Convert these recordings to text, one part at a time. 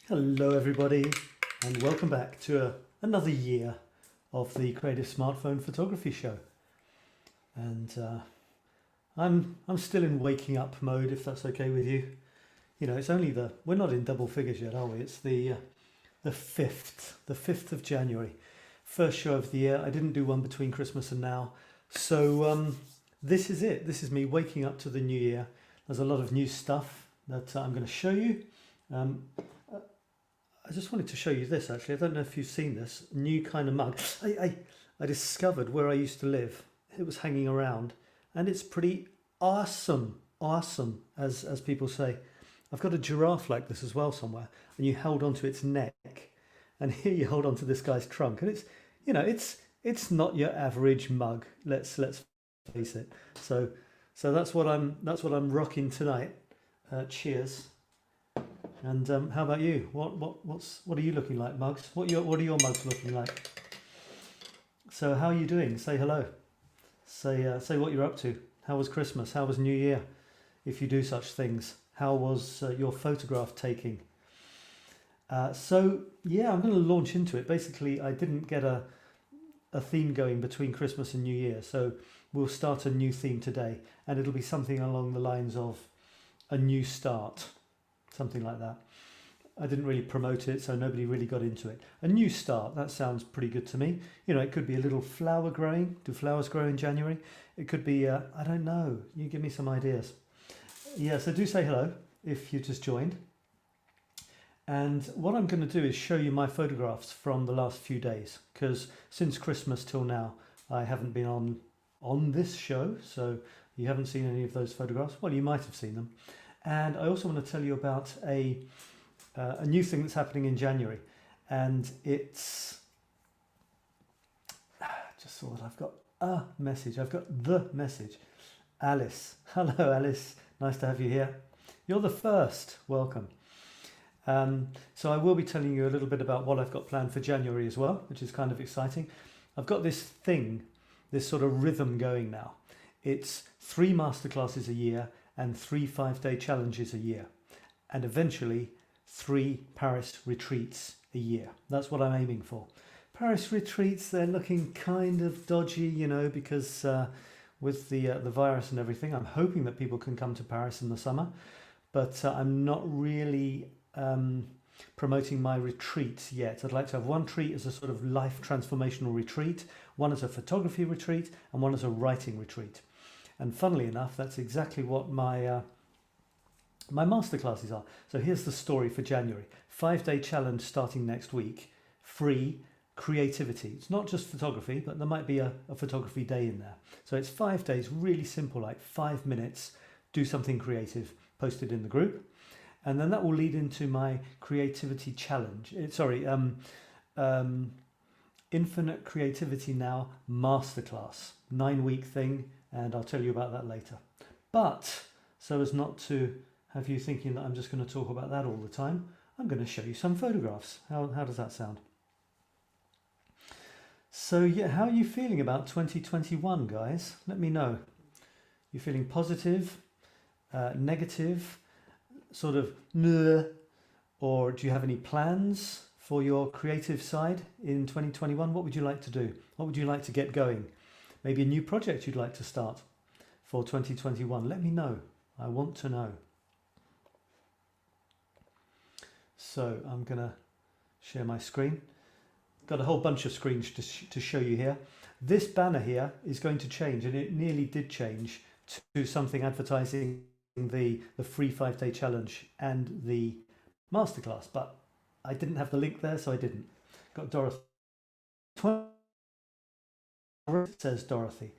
Hello everybody and welcome back to another year of the Creative Smartphone Photography Show. And I'm still in waking up mode, if that's okay with you. You know, it's only we're not in double figures yet, are we? It's the 5th of January. First show of the year. I didn't do one between Christmas and now. So this is it. This is me waking up to the new year. There's a lot of new stuff that I'm going to show you. I just wanted to show you this actually. I don't know if you've seen this new kind of mug. I discovered where I used to live. It was hanging around and it's pretty awesome. Awesome, as people say. I've got a giraffe like this as well somewhere, and you hold onto its neck, and here you hold onto this guy's trunk, and it's, you know, it's not your average mug. Let's face it. So that's what I'm rocking tonight. Cheers. And how about you? What are you looking like, mugs? What are your mugs looking like? So how are you doing? Say hello. Say what you're up to. How was Christmas? How was New Year? If you do such things. How was your photograph taking? So yeah, I'm going to launch into it. Basically, I didn't get a theme going between Christmas and New Year, so we'll start a new theme today, and it'll be something along the lines of a new start. Something like that. I didn't really promote it, so nobody really got into it. A new start, that sounds pretty good to me. You know, it could be a little flower growing. Do flowers grow in January? It could be, I don't know. You give me some ideas. Yeah, so do say hello if you just joined. And what I'm going to do is show you my photographs from the last few days, because since Christmas till now, I haven't been on this show, so you haven't seen any of those photographs. Well, you might have seen them. And I also want to tell you about a new thing that's happening in January, and it's just saw that I've got a message. I've got the message. Alice, hello Alice, nice to have you here. You're the first. Welcome. So I will be telling you a little bit about what I've got planned for January as well, which is kind of exciting. I've got this sort of rhythm going now. It's 3 masterclasses a year and 3 5-day challenges a year, and eventually 3 Paris retreats a year. That's what I'm aiming for. Paris retreats, they're looking kind of dodgy, you know, because with the virus and everything. I'm hoping that people can come to Paris in the summer, but I'm not really promoting my retreats yet. I'd like to have one retreat as a sort of life transformational retreat, one as a photography retreat, and one as a writing retreat. And funnily enough, that's exactly what my masterclasses are. So here's the story for January. 5-day challenge starting next week. Free creativity. It's not just photography, but there might be a photography day in there. So it's 5 days, really simple, like 5 minutes, do something creative, post it in the group. And then that will lead into my creativity challenge. Infinite Creativity Now Masterclass. 9-week thing. And I'll tell you about that later. But so as not to have you thinking that I'm just going to talk about that all the time, I'm going to show you some photographs. How does that sound? So yeah, how are you feeling about 2021, guys? Let me know. You feeling positive, negative, sort of meh, or do you have any plans for your creative side in 2021? What would you like to do? What would you like to get going? Maybe a new project you'd like to start for 2021. Let me know. I want to know. So I'm going to share my screen. Got a whole bunch of screens to show you here. This banner here is going to change, and it nearly did change to something advertising the free 5-day challenge and the masterclass, but I didn't have the link there, so I didn't. Got Dorothy. It says Dorothy.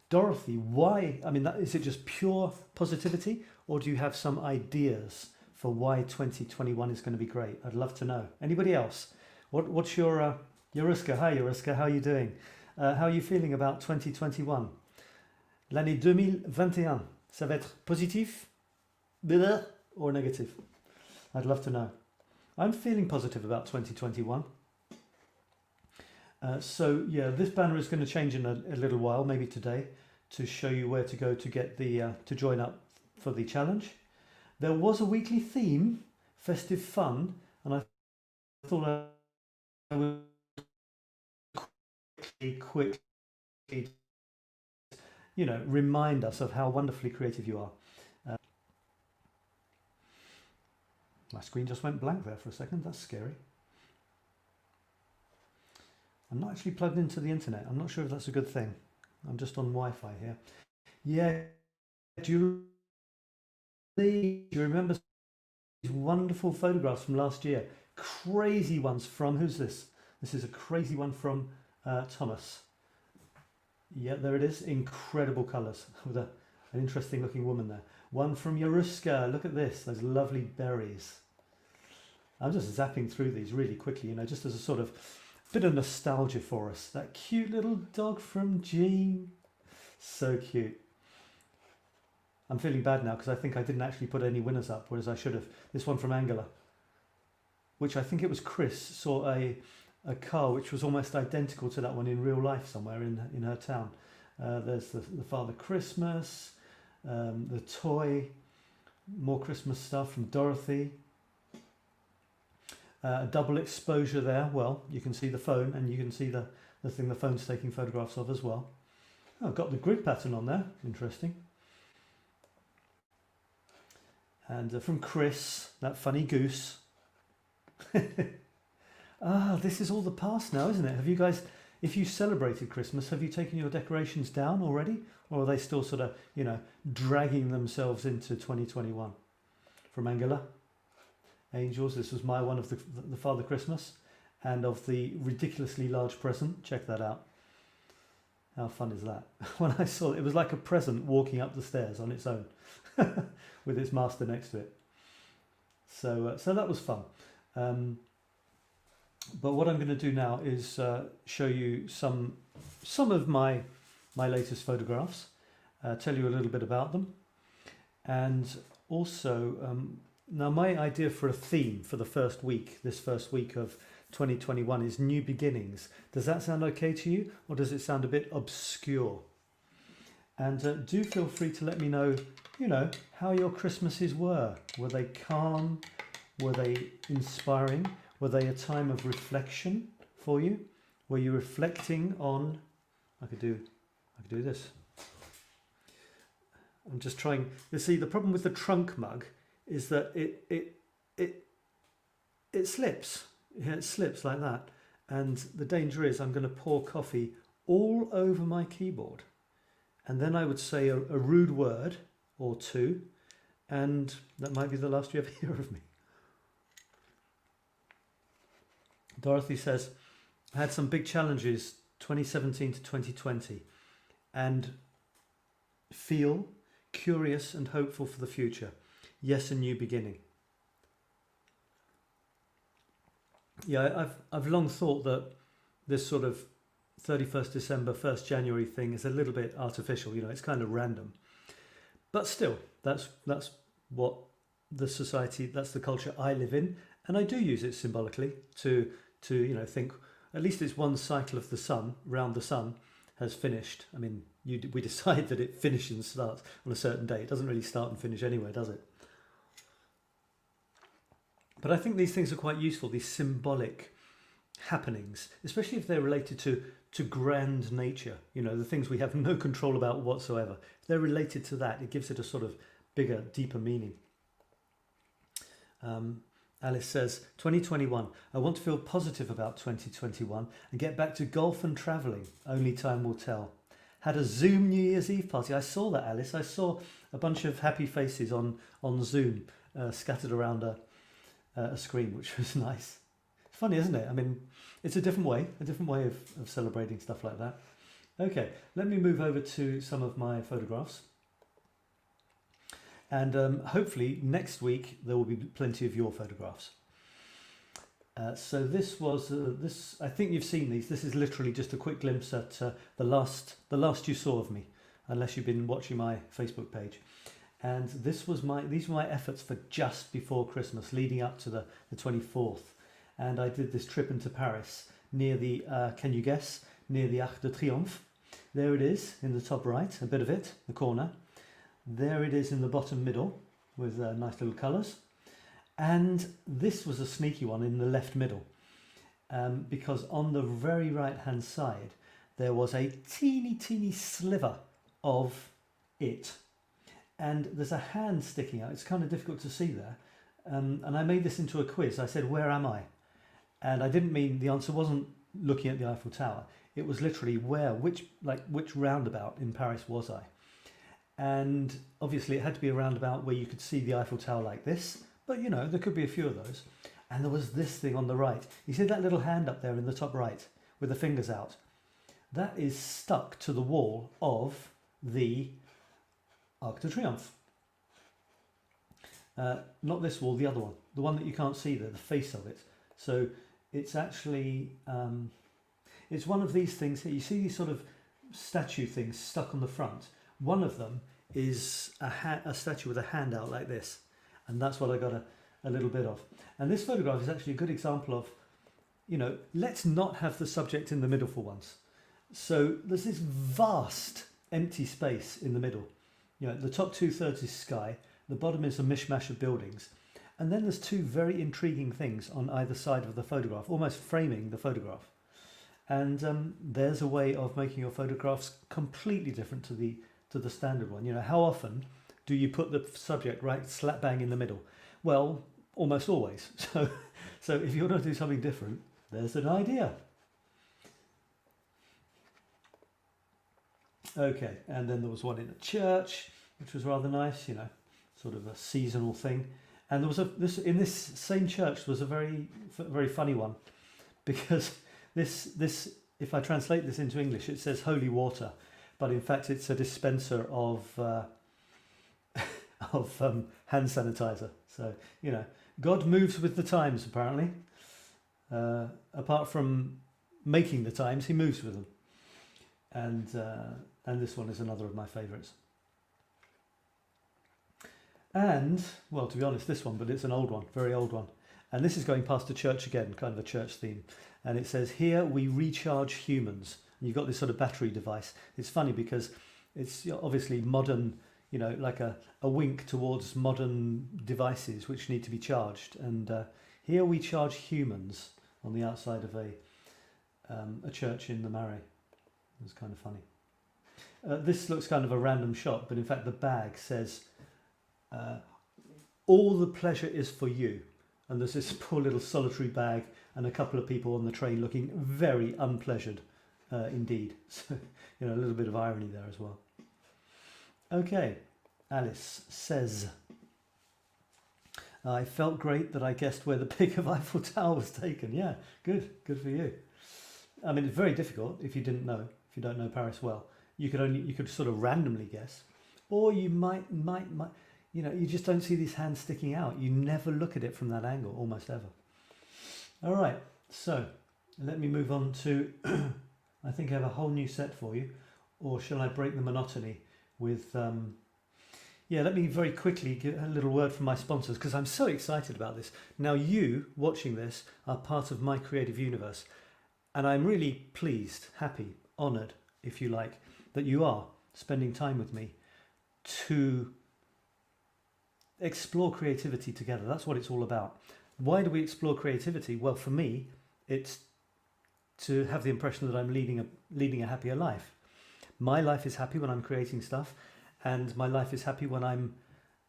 Dorothy, why? I mean, is it just pure positivity, or do you have some ideas for why 2021 is going to be great? I'd love to know. Anybody else? What's your Yoruska? Hi Yoruska, how are you doing? How are you feeling about 2021? L'année 2021, ça va être positif, or negative? I'd love to know. I'm feeling positive about 2021. So yeah, this banner is going to change in a little while, maybe today, to show you where to go to get to join up for the challenge. There was a weekly theme, festive fun, and I thought I would quickly, remind us of how wonderfully creative you are. My screen just went blank there for a second. That's scary. I'm not actually plugged into the internet. I'm not sure if that's a good thing. I'm just on Wi-Fi here. Yeah. Do you remember these wonderful photographs from last year? Crazy ones from, who's this? This is a crazy one from Thomas. Yeah, there it is. Incredible colours with an interesting looking woman there. One from Yaruska. Look at this. Those lovely berries. I'm just zapping through these really quickly, just as a sort of bit of nostalgia for us. That cute little dog from Jean. So cute. I'm feeling bad now because I think I didn't actually put any winners up, whereas I should have. This one from Angela, which I think it was Chris, saw a car which was almost identical to that one in real life somewhere in her town. There's the Father Christmas, the toy, more Christmas stuff from Dorothy. A double exposure there. Well, you can see the phone and you can see the thing the phone's taking photographs of as well. Oh, I've got the grid pattern on there. Interesting. And from Chris, that funny goose. This is all the past now, isn't it? Have you guys, if you celebrated Christmas, have you taken your decorations down already? Or are they still sort of, dragging themselves into 2021? From Angela. Angels, this was my one of the Father Christmas and of the ridiculously large present. Check that out. How fun is that? When I saw it, it was like a present walking up the stairs on its own with its master next to it. So that was fun. But what I'm going to do now is show you some of my latest photographs, tell you a little bit about them, and also now my idea for a theme for this first week of 2021 is new beginnings. Does that sound okay to you, or does it sound a bit obscure? And do feel free to let me know, how your Christmases were. Were they calm? Were they inspiring? Were they a time of reflection for you? Were you reflecting on? I could do this. I'm just trying. You see, the problem with the trunk mug is that it slips. Yeah, it slips like that. And the danger is I'm going to pour coffee all over my keyboard. And then I would say a rude word or two, and that might be the last you ever hear of me. Dorothy says, I had some big challenges 2017 to 2020 and feel curious and hopeful for the future. Yes, a new beginning. Yeah, I've long thought that this sort of 31st December, 1st January thing is a little bit artificial, it's kind of random. But still, that's what the society, that's the culture I live in, and I do use it symbolically to think at least it's one cycle of the sun round the sun has finished. I mean, we decide that it finishes and starts on a certain day. It doesn't really start and finish anywhere, does it? But I think these things are quite useful, these symbolic happenings, especially if they're related to grand nature, the things we have no control about whatsoever. If they're related to that, it gives it a sort of bigger, deeper meaning. Alice says, 2021, I want to feel positive about 2021 and get back to golf and travelling. Only time will tell. Had a Zoom New Year's Eve party. I saw that, Alice. I saw a bunch of happy faces on Zoom scattered around a screen, which was nice. It's funny, isn't it? I mean, it's a different way of celebrating stuff like that. Okay, let me move over to some of my photographs. And hopefully next week there will be plenty of your photographs. So this was I think you've seen these. This is literally just a quick glimpse at the last you saw of me, unless you've been watching my Facebook page. And these were my efforts for just before Christmas, leading up to the 24th. And I did this trip into Paris near the, can you guess, near the Arc de Triomphe. There it is in the top right, a bit of it, the corner. There it is in the bottom middle with nice little colours. And this was a sneaky one in the left middle, because on the very right hand side there was a teeny sliver of it, and there's a hand sticking out. It's kind of difficult to see there, and I made this into a quiz. I said, where am I? And I didn't mean, the answer wasn't looking at the Eiffel Tower. It was literally which roundabout in Paris was I? And obviously it had to be a roundabout where you could see the Eiffel Tower like this, but you know, there could be a few of those. And there was this thing on the right. You see that little hand up there in the top right with the fingers out? That is stuck to the wall of the Arc de Triomphe. Not this wall, the other one. The one that you can't see there, the face of it. So it's actually, it's one of these things here. You see these sort of statue things stuck on the front. One of them is a statue with a hand out like this. And that's what I got a little bit of. And this photograph is actually a good example of, you know, let's not have the subject in the middle for once. So there's this vast empty space in the middle. You know, the top 2/3 is sky, the bottom is a mishmash of buildings. And then there's two very intriguing things on either side of the photograph, almost framing the photograph. And there's a way of making your photographs completely different to the standard one. You know, how often do you put the subject right slap bang in the middle? Well, almost always. So if you want to do something different, there's an idea. Okay, and then there was one in a church, which was rather nice, you know, sort of a seasonal thing. And there was in this same church there was a very funny one, because this if I translate this into English, it says holy water, but in fact it's a dispenser of hand sanitizer. So, you know, God moves with the times apparently. Apart from making the times, he moves with them. And this one is another of my favourites. And, well, to be honest, this one, but it's an old one, very old one. And this is going past a church again, kind of a church theme. And it says, here we recharge humans. And you've got this sort of battery device. It's funny because it's obviously modern, you know, like a wink towards modern devices which need to be charged. And here we charge humans on the outside of a church in the Marais. It's kind of funny. This looks kind of a random shot, but in fact the bag says, all the pleasure is for you. And there's this poor little solitary bag and a couple of people on the train looking very unpleasured indeed. So, you know, a little bit of irony there as well. Okay, Alice says, I felt great that I guessed where the pic of Eiffel Tower was taken. Yeah, good for you. I mean, it's very difficult if you didn't know, if you don't know Paris well. You could sort of randomly guess, or you might, you know, you just don't see these hands sticking out. You never look at it from that angle, almost ever. All right, so let me move on to, I think I have a whole new set for you, or shall I break the monotony with, yeah, let me very quickly get a little word from my sponsors, because I'm so excited about this. Now you, watching this, are part of my creative universe, and I'm really pleased, happy, honoured, if you like, that you are spending time with me to explore creativity together. That's what it's all about. Why do we explore creativity? Well, for me, it's to have the impression that I'm leading a happier life. My life is happy when I'm creating stuff, and my life is happy when I'm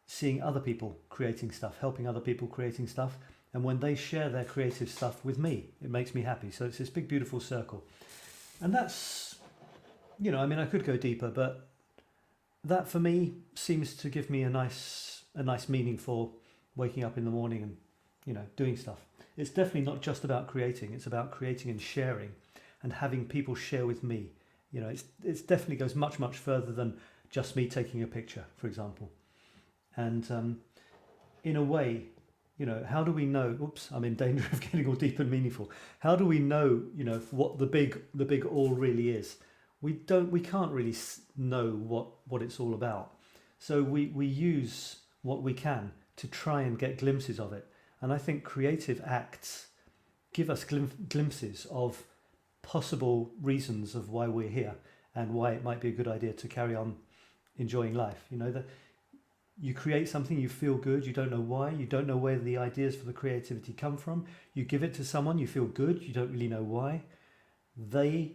seeing other people creating stuff, helping other people creating stuff, and when they share their creative stuff with me, it makes me happy. So it's this big, beautiful circle. And that's, you know, I mean, I could go deeper, but that for me seems to give me a nice meaning for waking up in the morning and, you know, doing stuff. It's definitely not just about creating. It's about creating and sharing and having people share with me. You know, it's definitely goes much, much further than just me taking a picture, for example. And in a way, you know, how do we know, oops, I'm in danger of getting all deep and meaningful. How do we know, you know, what the big all really is? We can't really know what it's all about. So we use what we can to try and get glimpses of it. And I think creative acts give us glimpses of possible reasons of why we're here and why it might be a good idea to carry on enjoying life. You know, You create something, you feel good, you don't know why, you don't know where the ideas for the creativity come from. You give it to someone, you feel good, you don't really know why. They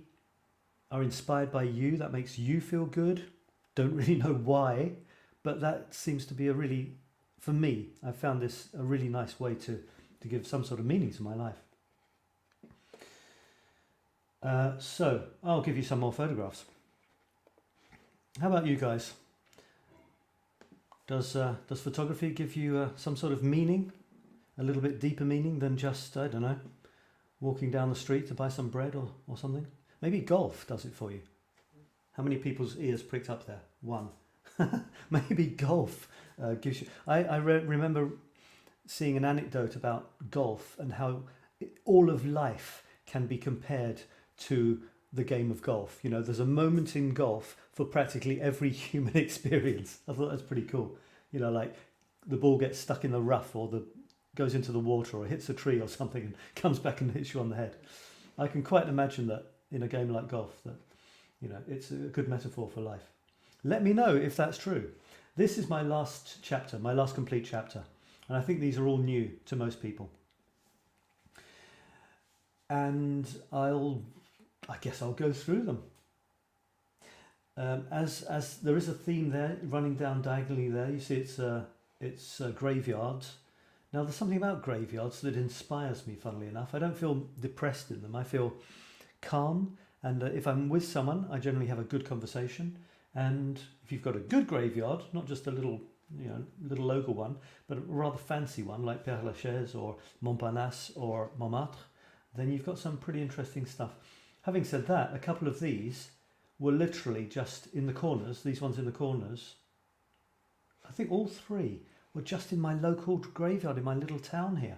are inspired by you, that makes you feel good, don't really know why, but that seems to be a really, for me, I found this a really nice way to give some sort of meaning to my life. So I'll give you some more photographs. How about you guys? Does photography give you some sort of meaning, a little bit deeper meaning than just, I don't know, walking down the street to buy some bread or something? Maybe golf does it for you. How many people's ears pricked up there? One. Maybe golf gives you... I remember seeing an anecdote about golf and how all of life can be compared to the game of golf. You know, there's a moment in golf for practically every human experience. I thought that's pretty cool. You know, like the ball gets stuck in the rough or goes into the water or hits a tree or something and comes back and hits you on the head. I can quite imagine that in a game like golf, that, you know, it's a good metaphor for life. Let me know if that's true. This is my last chapter, my last complete chapter. And I think these are all new to most people. And I guess I'll go through them. As there is a theme there running down diagonally there. You see it's graveyards. Now there's something about graveyards that inspires me, funnily enough. I don't feel depressed in them. I feel calm, and if I'm with someone, I generally have a good conversation. And if you've got a good graveyard, not just a little, you know, little local one, but a rather fancy one like Père Lachaise or Montparnasse or Montmartre, then you've got some pretty interesting stuff. Having said that, a couple of these were literally just in the corners, these ones in the corners. I think all three were just in my local graveyard in my little town here.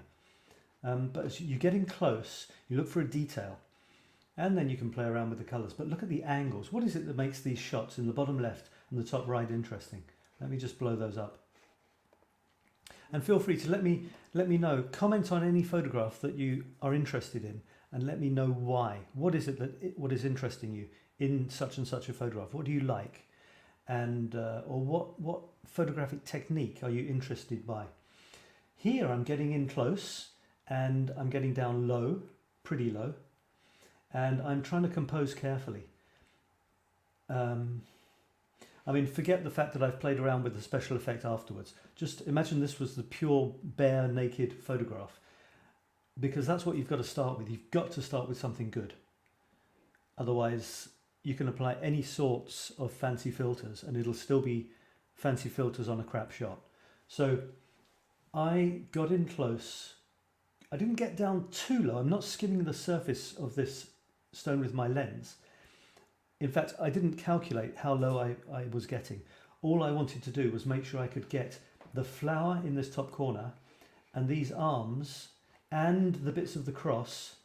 But as you're getting close, you look for a detail, and then you can play around with the colours. But look at the angles. What is it that makes these shots in the bottom left and the top right interesting? Let me just blow those up. And feel free to let me know. Comment on any photograph that you are interested in, and let me know why. What is it what is interesting you in such and such a photograph? What do you like? And or what photographic technique are you interested by? Here I'm getting in close and I'm getting down low, pretty low, and I'm trying to compose carefully. I mean, forget the fact that I've played around with the special effect afterwards. Just imagine this was the pure, bare, naked photograph, because that's what you've got to start with. You've got to start with something good. Otherwise, you can apply any sorts of fancy filters and it'll still be fancy filters on a crap shot. So I got in close. I didn't get down too low. I'm not skimming the surface of this stone with my lens. In fact, I didn't calculate how low I was getting. All I wanted to do was make sure I could get the flower in this top corner and these arms and the bits of the cross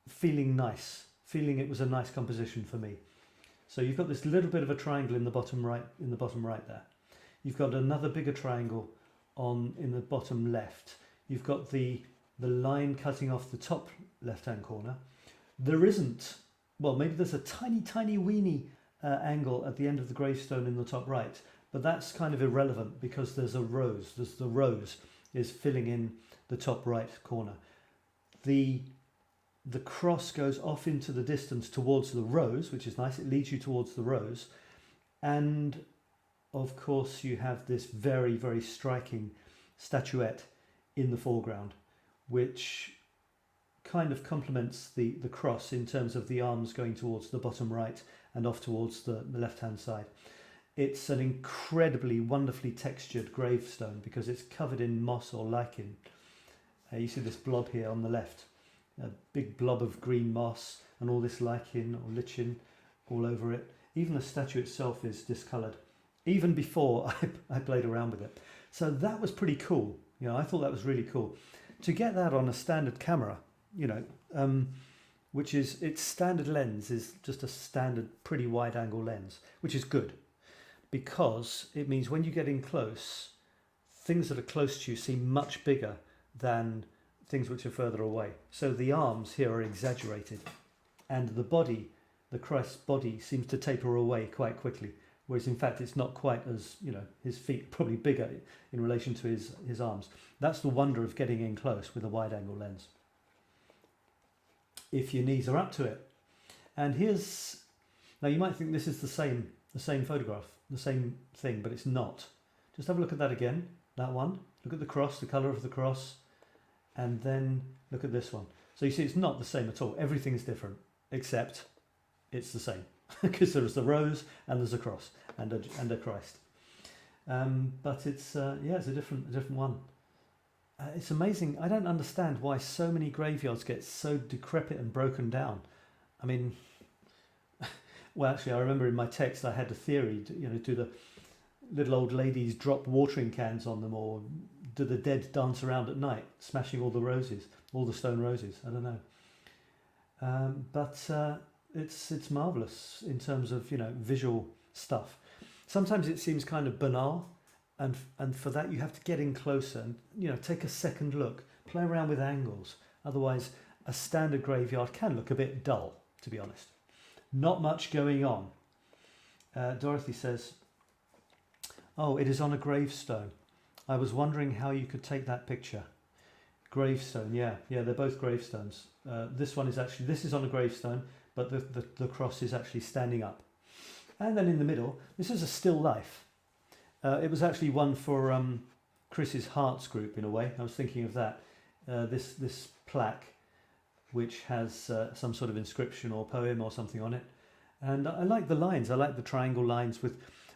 feeling nice, feeling it was a nice composition for me. So you've got this little bit of a triangle in the bottom right, there. You've got another bigger triangle in the bottom left. You've got the line cutting off the top left-hand corner. There isn't, well, maybe there's a tiny weeny angle at the end of the gravestone in the top right, but that's kind of irrelevant because there's a rose. The rose is filling in the top right corner. The cross goes off into the distance towards the rose, which is nice. It leads you towards the rose. And of course you have this very, very striking statuette in the foreground, which kind of complements the cross in terms of the arms going towards the bottom right and off towards the left-hand side. It's an incredibly wonderfully textured gravestone because it's covered in moss or lichen. You see this blob here on the left, a big blob of green moss and all this lichen or lichen all over it. Even the statue itself is discoloured, even before I played around with it. So that was pretty cool. You know, I thought that was really cool. To get that on a standard camera, you know, which is, its standard lens is just a standard pretty wide angle lens, which is good because it means when you get in close, things that are close to you seem much bigger than things which are further away. So the arms here are exaggerated and the body, the Christ's body, seems to taper away quite quickly, whereas in fact it's not quite as, his feet are probably bigger in relation to his arms. That's the wonder of getting in close with a wide angle lens, if your knees are up to it. And now you might think this is the same photograph, the same thing, but it's not. Just have a look at that again, that one. Look at the cross, the colour of the cross, and then look at this one. So you see it's not the same at all. Everything's different, except it's the same, because there's the rose and there's a cross and a Christ. But it's it's a different one. It's amazing. I don't understand why so many graveyards get so decrepit and broken down. I mean, well, actually, I remember in my text I had a theory. Do the little old ladies drop watering cans on them, or do the dead dance around at night, smashing all the roses, all the stone roses? I don't know. But it's marvelous in terms of visual stuff. Sometimes it seems kind of banal, and for that you have to get in closer and take a second look, play around with angles. Otherwise, a standard graveyard can look a bit dull, to be honest. Not much going on. Dorothy says, "Oh, it is on a gravestone. I was wondering how you could take that picture." Gravestone, yeah, they're both gravestones. This is on a gravestone, but the cross is actually standing up. And then in the middle, this is a still life. It was actually one for Chris's Hearts group, in a way. I was thinking of that. This plaque, which has some sort of inscription or poem or something on it. And I like the lines. I like the triangle lines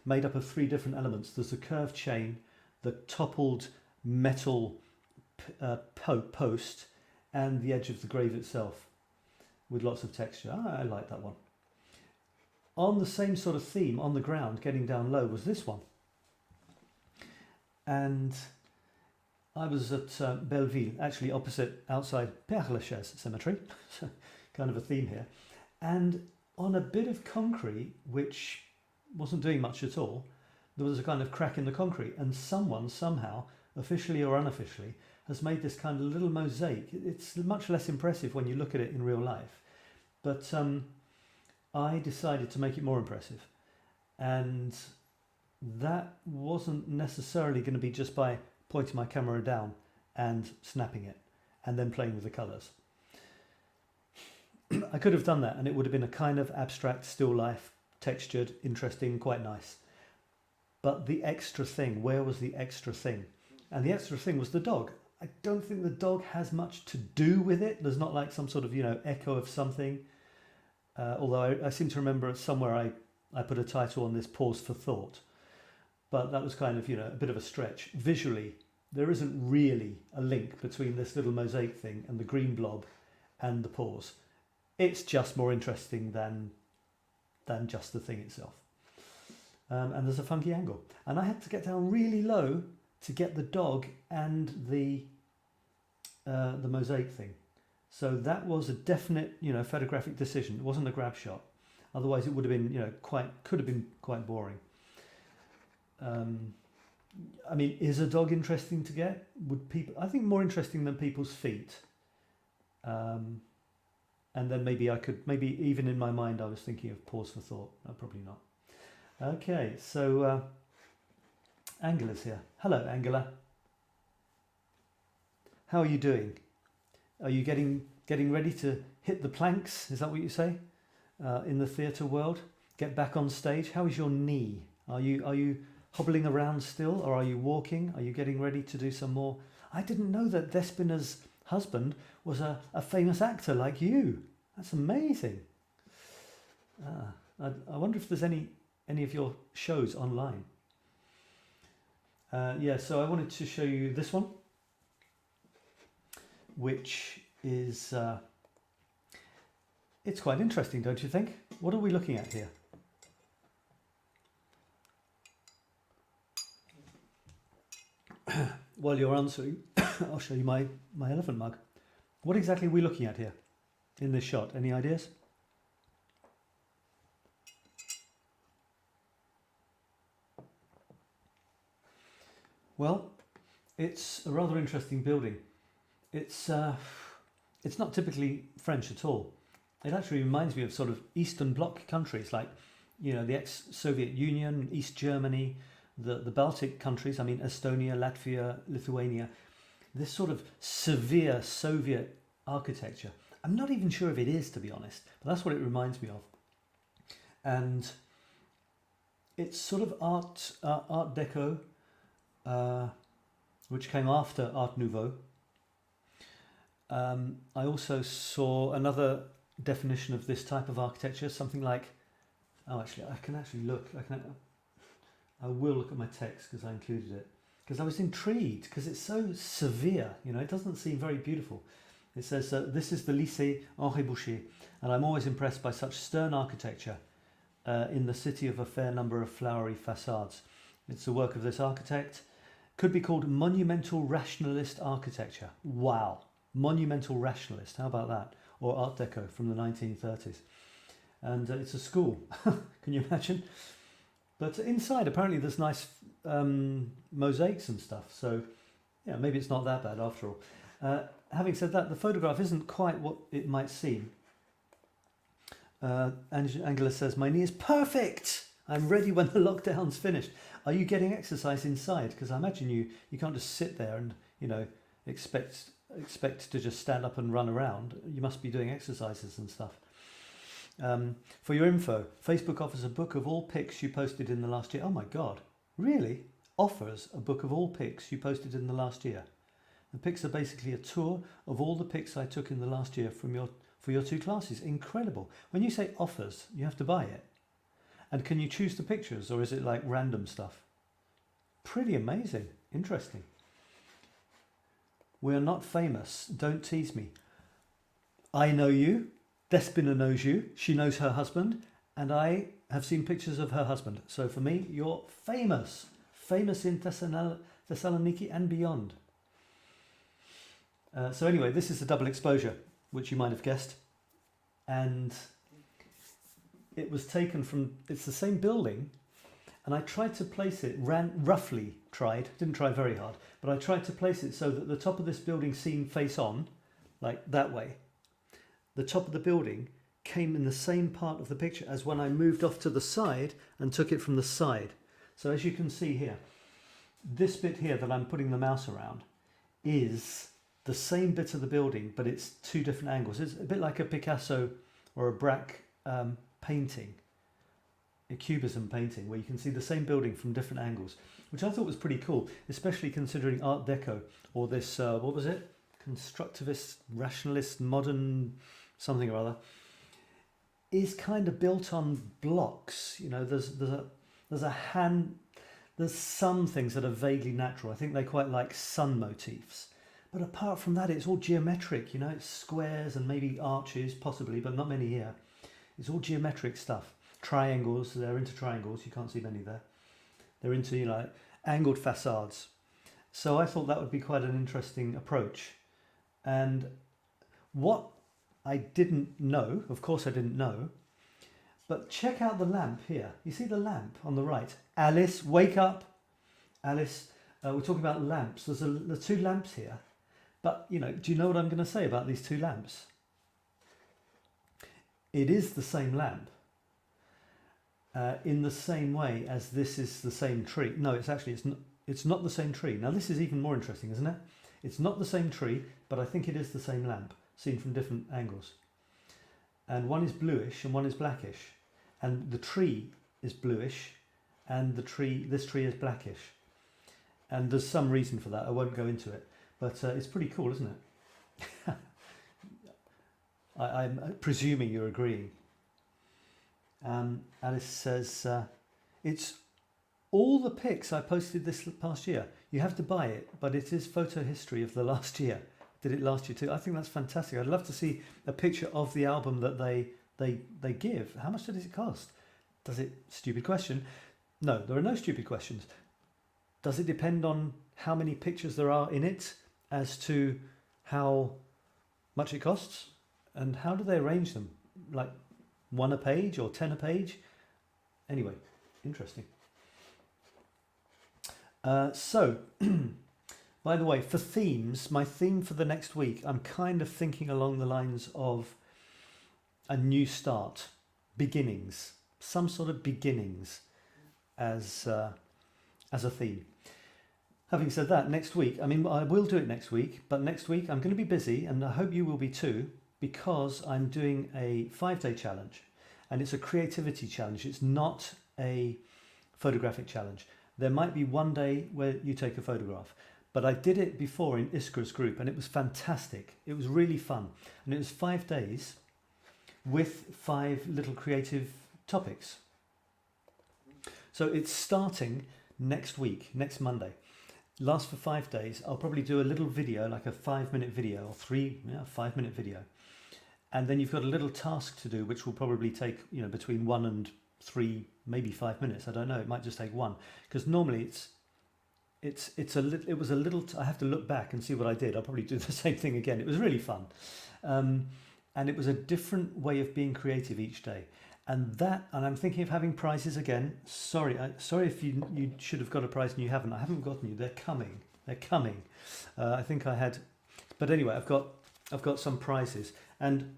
made up of 3 different elements. There's a curved chain, the toppled metal post, and the edge of the grave itself with lots of texture. I like that one. On the same sort of theme, on the ground, getting down low, was this one. And I was at Belleville, actually opposite, outside Père Lachaise Cemetery, so kind of a theme here, and on a bit of concrete, which wasn't doing much at all, there was a kind of crack in the concrete, and someone somehow, officially or unofficially, has made this kind of little mosaic. It's much less impressive when you look at it in real life, but I decided to make it more impressive, and that wasn't necessarily going to be just by pointing my camera down and snapping it and then playing with the colours. I could have done that and it would have been a kind of abstract still life, textured, interesting, quite nice. But the extra thing, where was the extra thing? And the extra thing was the dog. I don't think the dog has much to do with it. There's not like some sort of echo of something. Although I seem to remember somewhere I put a title on this, Pause for Thought. But that was kind of, a bit of a stretch. Visually, there isn't really a link between this little mosaic thing and the green blob and the pause. It's just more interesting than just the thing itself. And there's a funky angle. And I had to get down really low to get the dog and the mosaic thing. So that was a definite, photographic decision. It wasn't a grab shot. Otherwise, it would have been, could have been quite boring. I mean, is a dog interesting to get? I think more interesting than people's feet. And then maybe even in my mind, I was thinking of Pause for Thought. No, probably not. Okay, so Angela's here. Hello, Angela. How are you doing? Are you getting ready to hit the planks? Is that what you say? In the theatre world? Get back on stage? How is your knee? Are you hobbling around still, or are you walking? Are you getting ready to do some more? I didn't know that Despina's husband was a famous actor like you. That's amazing. I wonder if there's any of your shows online. So I wanted to show you this one, which is it's quite interesting, don't you think? What are we looking at here? While you're answering, I'll show you my elephant mug. What exactly are we looking at here in this shot? Any ideas? Well, it's a rather interesting building. It's not typically French at all. It actually reminds me of sort of Eastern Bloc countries like the ex-Soviet Union, East Germany, the Baltic countries, I mean Estonia, Latvia, Lithuania, this sort of severe Soviet architecture. I'm not even sure if it is, to be honest, but that's what it reminds me of. And it's sort of Art Deco, which came after Art Nouveau. I also saw another definition of this type of architecture, something like, oh, actually, I can actually look. I will look at my text because I included it. Because I was intrigued, because it's so severe, it doesn't seem very beautiful. It says, this is the Lycée Henri Boucher, and I'm always impressed by such stern architecture in the city of a fair number of flowery facades. It's the work of this architect. Could be called monumental rationalist architecture. Wow. Monumental rationalist, how about that? Or Art Deco from the 1930s. And it's a school, can you imagine? But inside, apparently there's nice mosaics and stuff. So, yeah, maybe it's not that bad after all. Having said that, the photograph isn't quite what it might seem. Angela says, my knee is perfect. I'm ready when the lockdown's finished. Are you getting exercise inside? Because I imagine you can't just sit there and, expect to just stand up and run around. You must be doing exercises and stuff. For your info, Facebook offers a book of all pics you posted in the last year. Oh my God, really? Offers a book of all pics you posted in the last year. The pics are basically a tour of all the pics I took in the last year for your 2 classes. Incredible. When you say offers, you have to buy it. And can you choose the pictures, or is it like random stuff? Pretty amazing. Interesting. We are not famous. Don't tease me. I know you. Despina knows you. She knows her husband. And I have seen pictures of her husband. So for me, you're famous. Famous in Thessaloniki and beyond. So anyway, this is a double exposure, which you might have guessed. And it was taken from, it's the same building. And I tried to place it, didn't try very hard, but I tried to place it so that the top of this building seen face on, like that way. The top of the building came in the same part of the picture as when I moved off to the side and took it from the side. So as you can see here, this bit here that I'm putting the mouse around is the same bit of the building, but it's 2 different angles. It's a bit like a Picasso or a Braque painting, a cubism painting, where you can see the same building from different angles, which I thought was pretty cool, especially considering Art Deco, or this, what was it? Constructivist, rationalist, modern something or other, is kind of built on blocks. There's some things that are vaguely natural. I think they quite like sun motifs. But apart from that, it's all geometric, it's squares and maybe arches, possibly, but not many here. It's all geometric stuff. Triangles, they're into triangles, you can't see many there. They're into, angled facades. So I thought that would be quite an interesting approach. And what I didn't know, of course I didn't know, but check out the lamp here. You see the lamp on the right? Alice, wake up. Alice, we're talking about lamps. There's 2 lamps here. But, do you know what I'm going to say about these 2 lamps? It is the same lamp. In the same way as this is the same tree. No, it's not the same tree. Now this is even more interesting, isn't it? It's not the same tree, but I think it is the same lamp, seen from different angles. And one is bluish and one is blackish. And the tree is bluish and this tree is blackish. And there's some reason for that. I won't go into it. But it's pretty cool, isn't it? I'm presuming you're agreeing. Alice says, it's all the pics I posted this past year. You have to buy it, but it is photo history of the last year. Did it last year too? I think that's fantastic. I'd love to see a picture of the album that they give. How much does it cost? Stupid question. No, there are no stupid questions. Does it depend on how many pictures there are in it as to how much it costs? And how do they arrange them? Like 1 a page or 10 a page? Anyway, interesting. So, by the way, for themes, my theme for the next week, I'm kind of thinking along the lines of a new start, beginnings, some sort of beginnings as a theme. Having said that, next week, I mean, I will do it next week, but next week I'm going to be busy, and I hope you will be too, because I'm doing a 5-day challenge, and it's a creativity challenge. It's not a photographic challenge. There might be one day where you take a photograph, but I did it before in Iskra's group, and it was fantastic. It was really fun, and it was 5 days with 5 little creative topics. So it's starting next week, next Monday. Lasts for 5 days. I'll probably do a little video, like a 5-minute video or 5-minute video. And then you've got a little task to do, which will probably take, between 1 and 3, maybe 5 minutes. I don't know. It might just take 1, because normally it was a little. I have to look back and see what I did. I'll probably do the same thing again. It was really fun, and it was a different way of being creative each day. And I'm thinking of having prizes again. Sorry if you should have got a prize and you haven't. I haven't gotten you. They're coming. I think I had, but anyway, I've got some prizes, and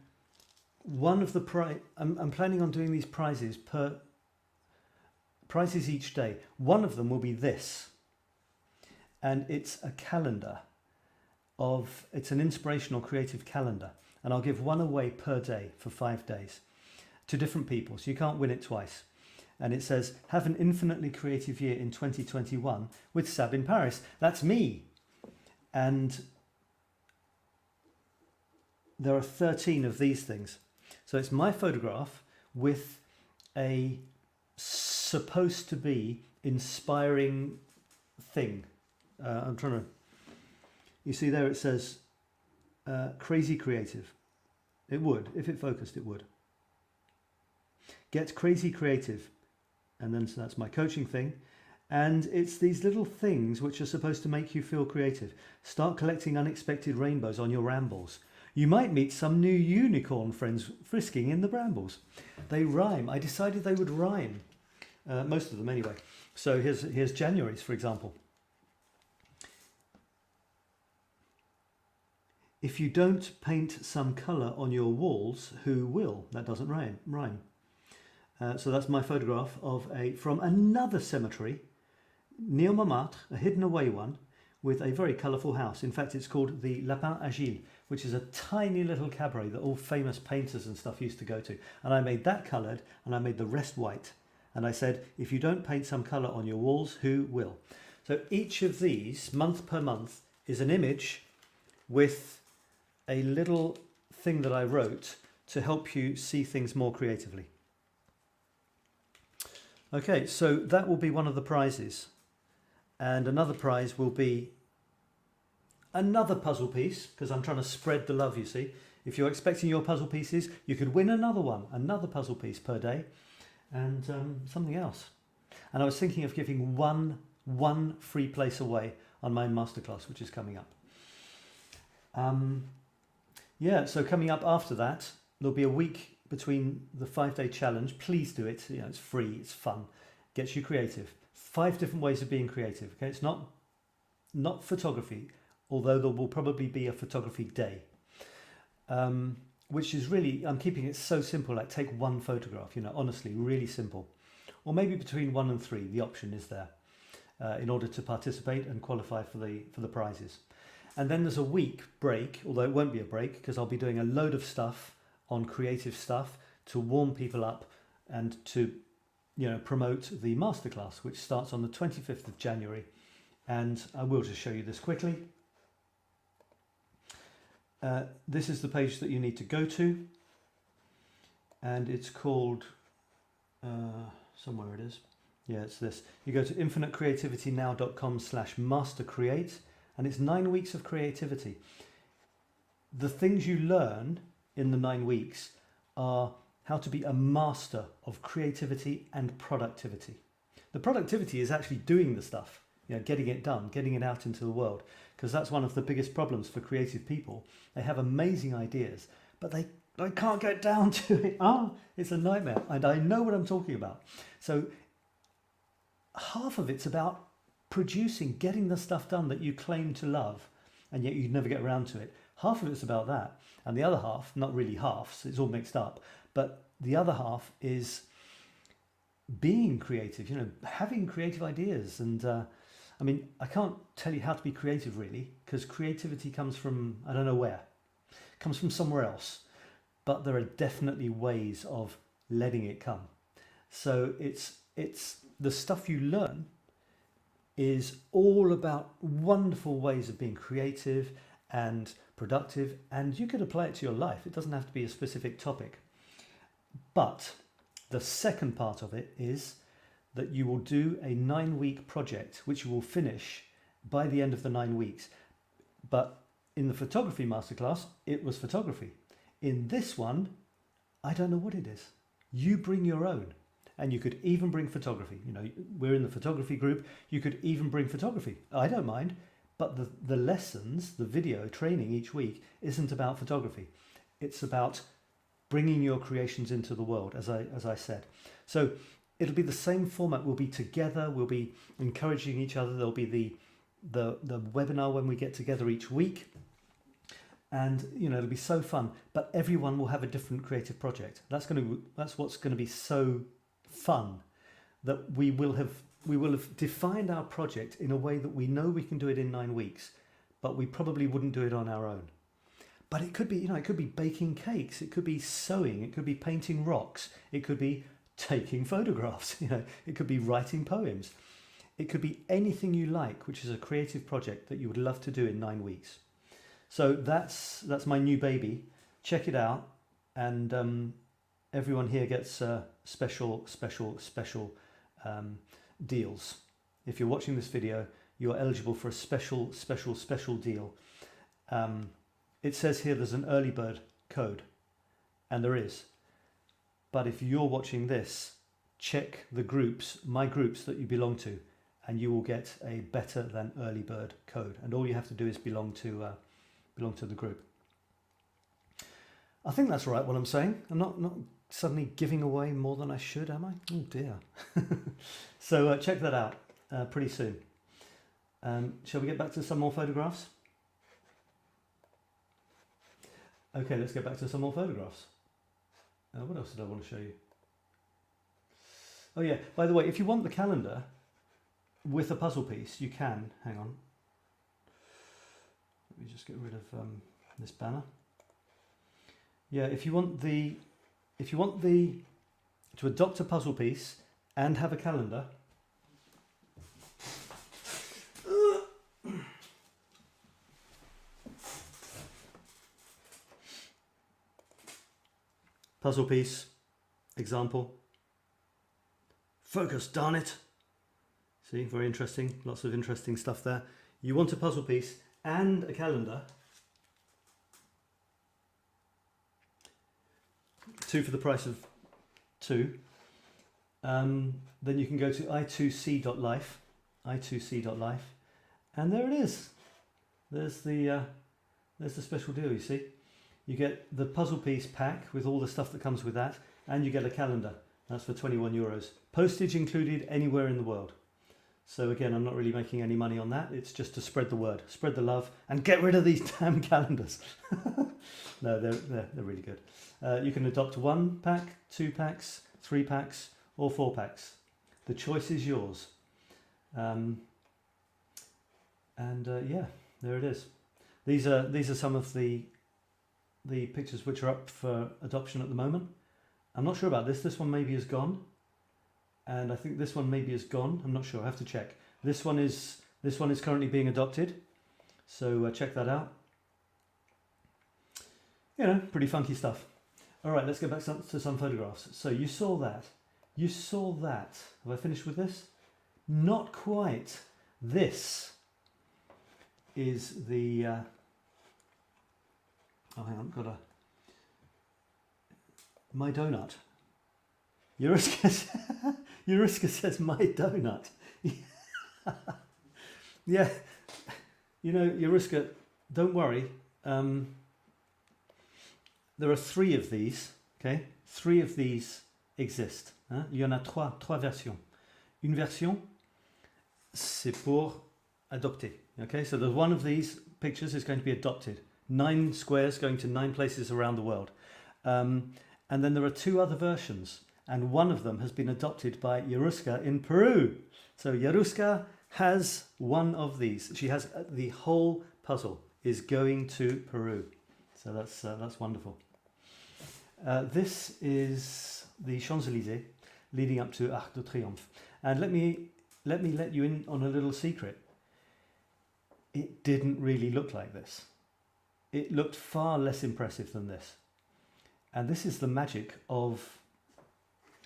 one of the I'm planning on doing these prizes each day. One of them will be this, and it's a calendar it's an inspirational creative calendar, and I'll give one away per day for 5 days. To different people, so you can't win it twice. And it says, have an infinitely creative year in 2021 with Sab in Paris. That's me. And there are 13 of these things. So it's my photograph with a supposed to be inspiring thing. You see there it says, crazy creative. It would, if it focused, it would. Get crazy creative, and then so that's my coaching thing, and it's these little things which are supposed to make you feel creative. Start collecting unexpected rainbows on your rambles. You might meet some new unicorn friends frisking in the brambles. They rhyme. I decided they would rhyme, most of them anyway. So here's January's, for example. If you don't paint some colour on your walls, who will? That doesn't rhyme. So that's my photograph of from another cemetery near Montmartre, a hidden away one, with a very colourful house. In fact, it's called the Lapin Agile, which is a tiny little cabaret that all famous painters and stuff used to go to. And I made that coloured, and I made the rest white. And I said, if you don't paint some colour on your walls, who will? So each of these, month per month, is an image with a little thing that I wrote to help you see things more creatively. Okay, so that will be one of the prizes, and another prize will be another puzzle piece, because I'm trying to spread the love, you see. If you're expecting your puzzle pieces, you could win another puzzle piece per day, and something else. And I was thinking of giving one free place away on my masterclass, which is coming up. So coming up after that, there'll be a week between the 5-day challenge. Please do it. It's free, it's fun, gets you creative. 5 different ways of being creative. Okay, it's not photography, although there will probably be a photography day, which is really, I'm keeping it so simple, like take one photograph, honestly, really simple. Or maybe between 1 and 3, the option is there, in order to participate and qualify for the prizes. And then there's a week break, although it won't be a break, because I'll be doing a load of stuff on creative stuff to warm people up and to promote the masterclass, which starts on the 25th of January. And I will just show you this quickly. This is the page that you need to go to, and it's called somewhere it is. Yeah, it's this. You go to infinitecreativitynow.com/mastercreate, and it's 9 weeks of creativity. The things you learn in the 9 weeks are how to be a master of creativity and productivity. The productivity is actually doing the stuff, getting it done, getting it out into the world, because that's one of the biggest problems for creative people. They have amazing ideas, but they can't get down to it. It's a nightmare, and I know what I'm talking about. So half of it's about producing, getting the stuff done that you claim to love, and yet you never get around to it. Half of it's about that. And the other half, not really half, so it's all mixed up, but the other half is being creative, having creative ideas. And I mean, I can't tell you how to be creative really, because creativity comes from, I don't know where, it comes from somewhere else. But there are definitely ways of letting it come. So it's the stuff you learn is all about wonderful ways of being creative and productive, and you could apply it to your life. It doesn't have to be a specific topic. But the second part of it is that you will do a 9-week project, which you will finish by the end of the 9 weeks. But in the photography masterclass, it was photography. In this one, I don't know what it is. You bring your own. And you could even bring photography. We're in the photography group. You could even bring photography. I don't mind. But the lessons, the video training each week isn't about photography. It's about bringing your creations into the world, as I said. So it'll be the same format. We'll be together. We'll be encouraging each other. There'll be the webinar when we get together each week. And it'll be so fun. But everyone will have a different creative project. That's what's going to be so fun, that we will have defined our project in a way that we know we can do it in 9 weeks, but we probably wouldn't do it on our own. But it could be, it could be baking cakes, it could be sewing, it could be painting rocks, it could be taking photographs, it could be writing poems. It could be anything you like, which is a creative project that you would love to do in 9 weeks. So that's my new baby. Check it out, and everyone here gets special deals. If you're watching this video, you're eligible for a special deal. It says here there's an early bird code, and there is. But if you're watching this, check the groups, my groups that you belong to, and you will get a better than early bird code. And all you have to do is belong to the group. I think that's right what I'm saying. I'm not suddenly giving away more than I should, am I? Oh dear. So check that out pretty soon. Shall we get back to some more photographs? Okay, let's get back to some more photographs. What else did I want to show you? Oh yeah, by the way, if you want the calendar with a puzzle piece, you can. Hang on. Let me just get rid of this banner. Yeah, if you want to adopt a puzzle piece and have a calendar, puzzle piece, example, focus, darn it. See, very interesting, lots of interesting stuff there. You want a puzzle piece and a calendar. 2 for the price of 2. Then you can go to i2c.life, and there it is. There's the special deal. You see, you get the puzzle piece pack with all the stuff that comes with that, and you get a calendar. That's for €21. Postage included anywhere in the world. So again, I'm not really making any money on that. It's just to spread the word, spread the love, and get rid of these damn calendars. No, they're really good. You can adopt 1 pack, 2 packs, 3 packs, or 4 packs. The choice is yours. Yeah, there it is. These are some of the pictures which are up for adoption at the moment. I'm not sure about this. This one maybe is gone, and I think this one maybe is gone. I'm not sure. I have to check. This one is currently being adopted, so check that out. Pretty funky stuff. All right, let's go back to some photographs. So you saw that. You saw that. Have I finished with this? Not quite. This is the... oh, hang on. Got a... My donut. Yuriska says my donut. Yeah. Yuriska, don't worry. There are 3 of these, okay? 3 of these exist. Hein? Il y en a 3 versions. Une version, c'est pour adopter. Okay, so there's one of these pictures is going to be adopted. 9 squares going to 9 places around the world. And then there are 2 other versions. and one of them has been adopted by Yaruska in Peru. So Yaruska has one of these. She has the whole puzzle is going to Peru. So that's wonderful. This is the Champs-Élysées leading up to Arc de Triomphe. And let me let you in on a little secret. It didn't really look like this. It looked far less impressive than this. And this is the magic of,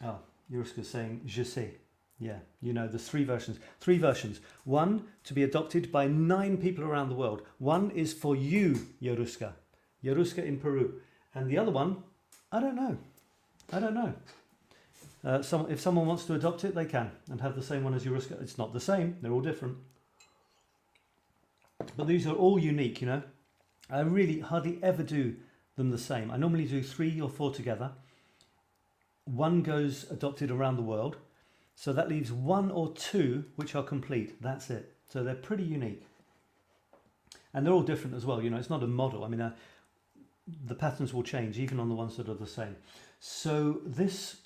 oh, Yaruska's saying, je sais. Yeah, you know, there's three versions. Three versions. One to be adopted by 9 people around the world. One is for you, Yaruska. Yaruska in Peru. And the other one, I don't know. I don't know. If someone wants to adopt it, they can and have the same one as Yaruska. It's not the same. They're all different. But these are all unique, you know. I really hardly ever do them the same. I normally do 3 or 4 together. One goes adopted around the world. So that leaves 1 or 2 which are complete. That's it. So they're pretty unique. And they're all different as well. You know, it's not a model. I mean, the patterns will change even on the ones that are the same. So this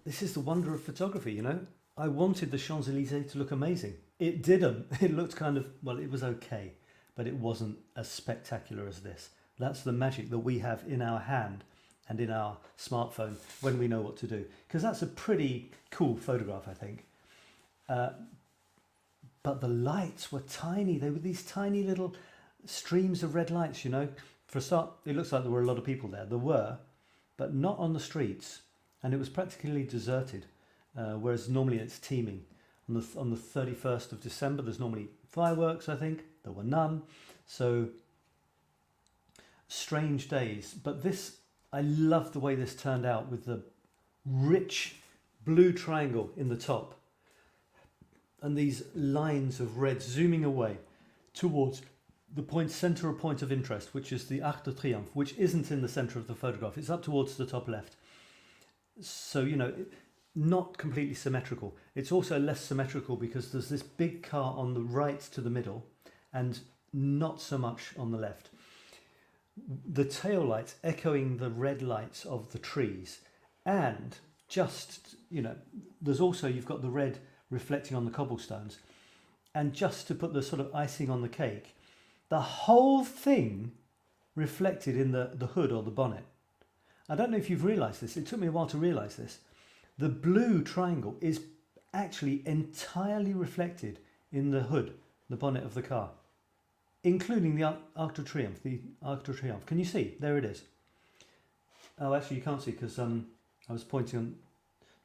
is the wonder of photography, you know. I wanted the Champs-Élysées to look amazing. It didn't. It looked kind of, well, it was okay, but it wasn't as spectacular as this. That's the magic that we have in our hand and in our smartphone when we know what to do. Because that's a pretty cool photograph, I think. But the lights were tiny. They were these tiny little streams of red lights, you know. For a start, it looks like there were a lot of people there. There were, but not on the streets. And it was practically deserted, whereas normally it's teeming. On the 31st of December, there's normally fireworks, I think. There were none. So, strange days. But this, I love the way this turned out with the rich blue triangle in the top. And these lines of red zooming away towards the centre of point of interest, which is the Arc de Triomphe, which isn't in the centre of the photograph. It's up towards the top left. So, you know, not completely symmetrical. It's also less symmetrical because there's this big car on the right to the middle and not so much on the left. The tail lights echoing the red lights of the trees, and just, you know, there's also, you've got the red reflecting on the cobblestones, and just to put the sort of icing on the cake, the whole thing reflected in the hood or the bonnet. I don't know if you've realised this. It took me a while to realise this. The blue triangle is actually entirely reflected in the hood, the bonnet of the car, including the Arc de Triomphe. The Arc de Triomphe. Can you see? There it is. Oh, actually, you can't see because I was pointing on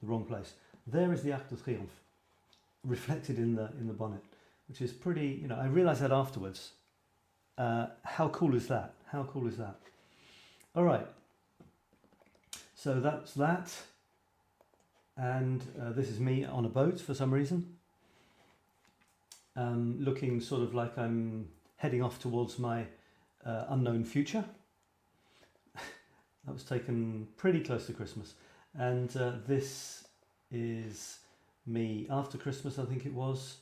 the wrong place. There is the Arc de Triomphe, reflected in the bonnet, which is pretty. You know, I realised that afterwards. How cool is that? How cool is that? All right. So that's that. And this is me on a boat for some reason. Looking sort of like I'm heading off towards my unknown future. That was taken pretty close to Christmas. And this is me after Christmas, I think it was.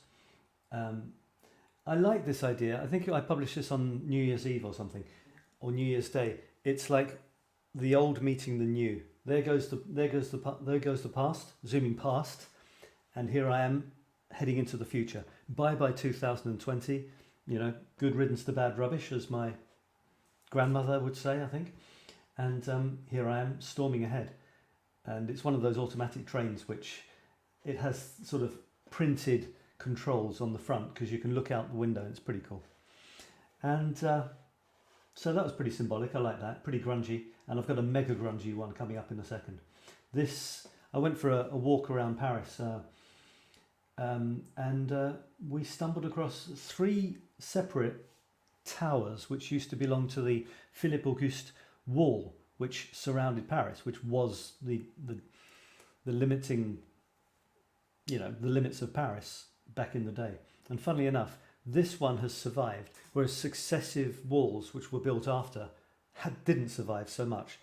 I like this idea. I think I published this on New Year's Eve or something, or New Year's Day. It's like the old meeting the new. There goes the past, zooming past, and here I am heading into the future. Bye bye 2020. You know, good riddance to bad rubbish, as my grandmother would say, I think. And here I am storming ahead, and it's one of those automatic trains which it has sort of printed controls on the front because you can look out the window. It's pretty cool. And so that was pretty symbolic. I like that. Pretty grungy. And I've got a mega grungy one coming up in a second. I went for a walk around Paris and we stumbled across 3 separate towers which used to belong to the Philippe Auguste wall, which surrounded Paris, which was the limiting, you know, the limits of Paris back in the day. And funnily enough, this one has survived, whereas successive walls which were built after didn't survive so much.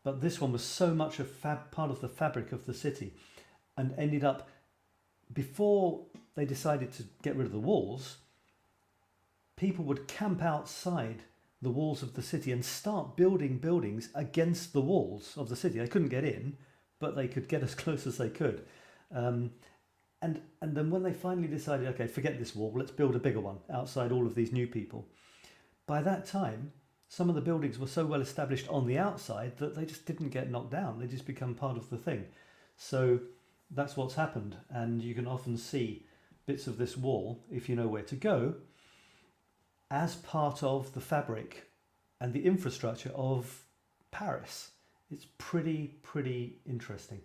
But this one was so much a part of the fabric of the city, and ended up, before they decided to get rid of the walls, people would camp outside the walls of the city and start building buildings against the walls of the city. They couldn't get in, but they could get as close as they could. And then when they finally decided, okay, forget this wall, let's build a bigger one outside all of these new people. By that time, some of the buildings were so well established on the outside that they just didn't get knocked down. They just become part of the thing. So that's what's happened. And you can often see bits of this wall, if you know where to go, as part of the fabric and the infrastructure of Paris. It's pretty interesting.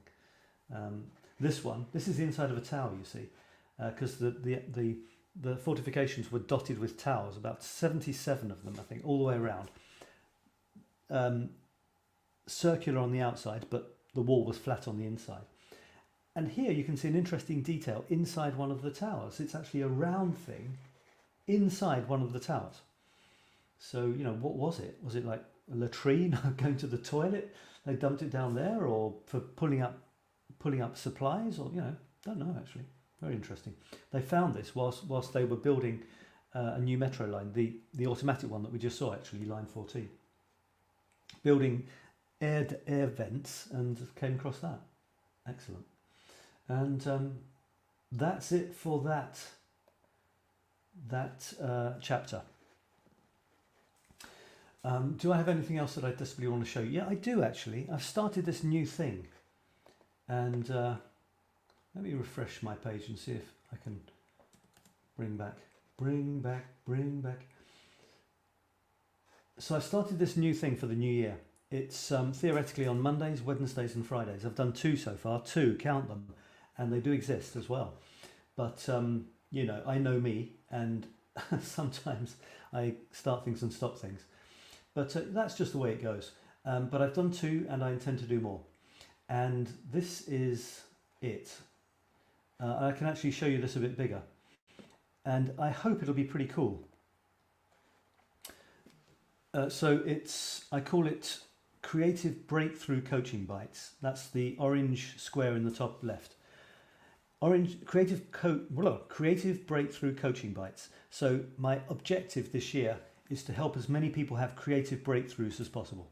This is the inside of a tower, you see, because the fortifications were dotted with towers, about 77 of them, I think, all the way around. Circular on the outside, but the wall was flat on the inside. And here you can see an interesting detail inside one of the towers. It's actually a round thing inside one of the towers. So, you know, what was it? Was it like a latrine going to the toilet? They dumped it down there, or for pulling up supplies, or, you know, don't know actually. Very interesting. They found this whilst they were building a new metro line, the automatic one that we just saw, actually, line 14. Building air vents, and came across that. Excellent. And that's it for that chapter. Do I have anything else that I desperately want to show you? Yeah, I do actually. I've started this new thing, and let me refresh my page and see if I can bring back. So I've started this new thing for the new year. It's theoretically on Mondays, Wednesdays and Fridays. I've done 2 so far, 2, count them, and they do exist as well. But, you know, I know me, and sometimes I start things and stop things. But that's just the way it goes. But I've done 2, and I intend to do more. And this is it. I can actually show you this a bit bigger, and I hope it'll be pretty cool. So I call it Creative Breakthrough Coaching Bites. That's the orange square in the top left. Creative Breakthrough Coaching Bites. So my objective this year is to help as many people have creative breakthroughs as possible.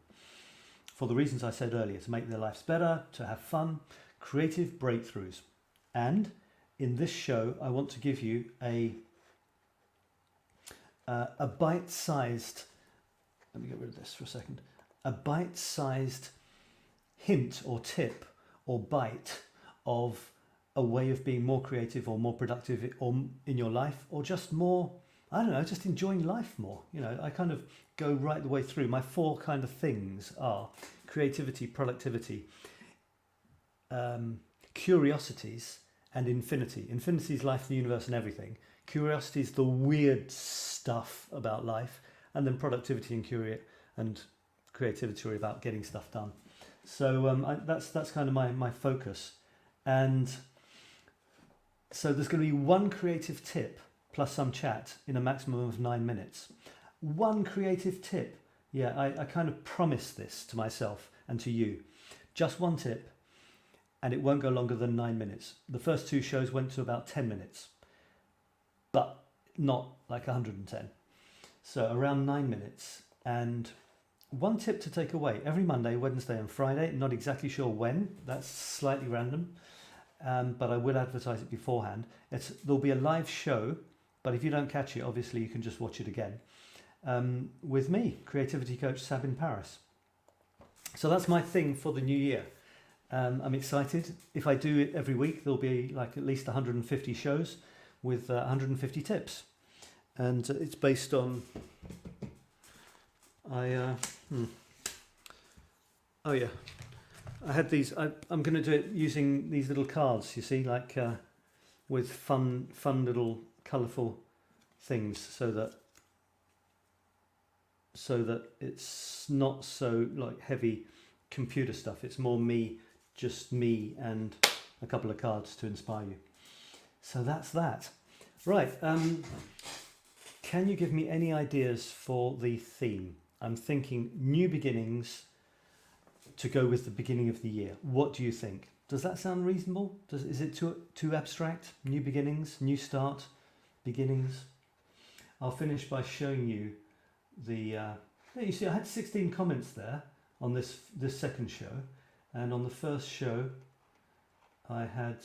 For the reasons I said earlier, to make their lives better, to have fun, creative breakthroughs. And in this show, I want to give you a bite-sized, let me get rid of this for a second, a bite-sized hint or tip or bite of a way of being more creative or more productive or in your life, or just more, I don't know, just enjoying life more. You know, I kind of go right the way through. My 4 kind of things are creativity, productivity, curiosities, and infinity. Infinity is life, the universe, and everything. Curiosity is the weird stuff about life, and then productivity and creativity are about getting stuff done. So that's kind of my focus. And so there's going to be 1 creative tip plus some chat in a maximum of 9 minutes. 1 creative tip. Yeah, I kind of promised this to myself and to you. Just 1 tip. And it won't go longer than 9 minutes. The first 2 shows went to about 10 minutes, but not like 110. So around 9 minutes. And 1 tip to take away: every Monday, Wednesday and Friday. Not exactly sure when, that's slightly random, but I will advertise it beforehand. There'll be a live show, but if you don't catch it, obviously you can just watch it again, with me, creativity coach Sab in Paris. So that's my thing for the new year. I'm excited. If I do it every week, there'll be like at least 150 shows with 150 tips. And it's based on... Oh yeah, I had these. I'm going to do it using these little cards, you see, like with fun little colourful things, so that it's not so like heavy computer stuff. It's more just me and a couple of cards to inspire you. So that's that. Right, can you give me any ideas for the theme? I'm thinking new beginnings to go with the beginning of the year. What do you think? Does that sound reasonable? Is it too abstract? New beginnings, new start, beginnings. I'll finish by showing you the... you see, I had 16 comments there on this second show, And on the first show, I had,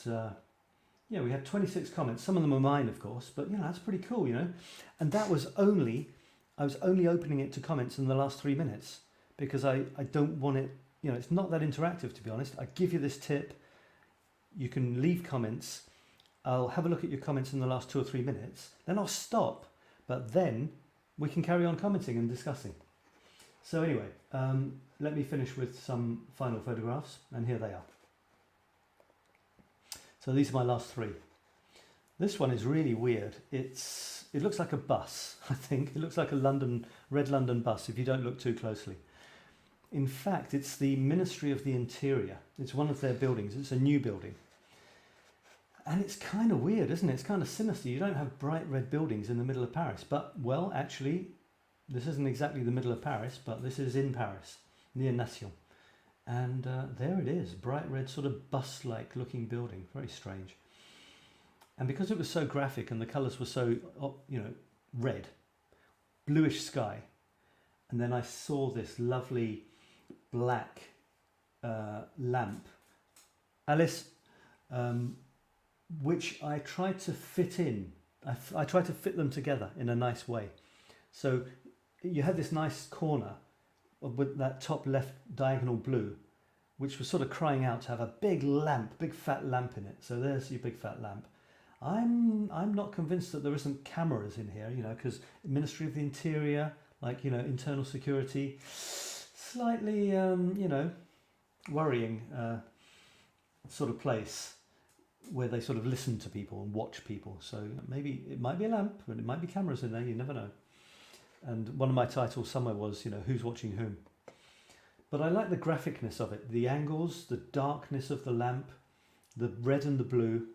we had 26 comments. Some of them are mine, of course, but that's pretty cool, And that was I was only opening it to comments in the last 3 minutes because I don't want it, it's not that interactive, to be honest. I give you this tip. You can leave comments. I'll have a look at your comments in the last 2 or 3 minutes. Then I'll stop, but then we can carry on commenting and discussing. So anyway, let me finish with some final photographs, and here they are. So these are my last 3. This one is really weird. It looks like a bus, I think. It looks like a red London bus if you don't look too closely. In fact, it's the Ministry of the Interior. It's one of their buildings. It's a new building. And it's kind of weird, isn't it? It's kind of sinister. You don't have bright red buildings in the middle of Paris. But, well, actually, this isn't exactly the middle of Paris, but this is in Paris, near Nation. And there it is, bright red, sort of bus-like looking building. Very strange. And because it was so graphic and the colours were so, red, bluish sky, and then I saw this lovely black lamp, Alice, which I tried to fit in. I tried to fit them together in a nice way. So you had this nice corner with that top left diagonal blue, which was sort of crying out to have a big lamp, big fat lamp in it. So there's your big fat lamp. I'm not convinced that there isn't cameras in here, because Ministry of the Interior, like, internal security, slightly, worrying sort of place where they sort of listen to people and watch people. So maybe it might be a lamp, but it might be cameras in there, you never know. And one of my titles somewhere was, who's watching whom. But I like the graphicness of it, the angles, the darkness of the lamp, the red and the blue.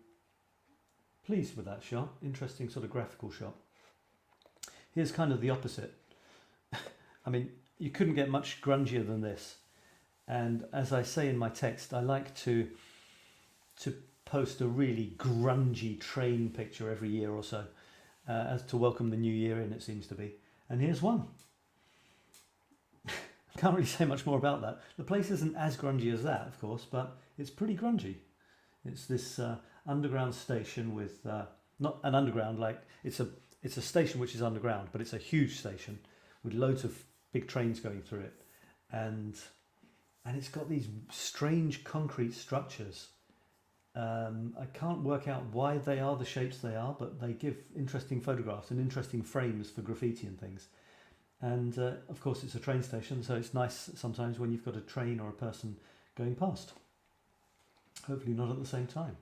Pleased with that shot, interesting sort of graphical shot. Here's kind of the opposite. I mean, you couldn't get much grungier than this. And as I say in my text, I like to post a really grungy train picture every year or so, as to welcome the new year in, it seems to be. And here's one. Can't really say much more about that. The place isn't as grungy as that, of course, but it's pretty grungy. It's this underground station with not an underground, like it's a station which is underground, but it's a huge station with loads of big trains going through it, and it's got these strange concrete structures. I can't work out why they are the shapes they are, but they give interesting photographs and interesting frames for graffiti and things. And of course it's a train station, so it's nice sometimes when you've got a train or a person going past. Hopefully not at the same time.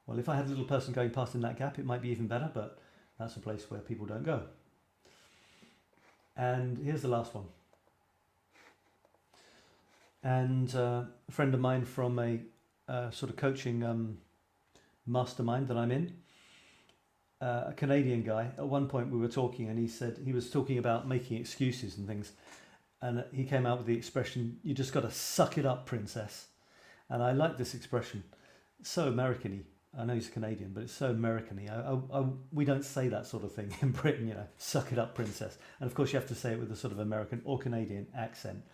Well, if I had a little person going past in that gap, it might be even better, but that's a place where people don't go. And here's the last one. And a friend of mine from a sort of coaching mastermind that I'm in, a Canadian guy, at one point we were talking and he said, he was talking about making excuses and things, and he came out with the expression, "You just got to suck it up, princess." And I like this expression. It's so American-y. I know he's Canadian, but it's so American-y. We don't say that sort of thing in Britain, suck it up, princess. And of course you have to say it with a sort of American or Canadian accent.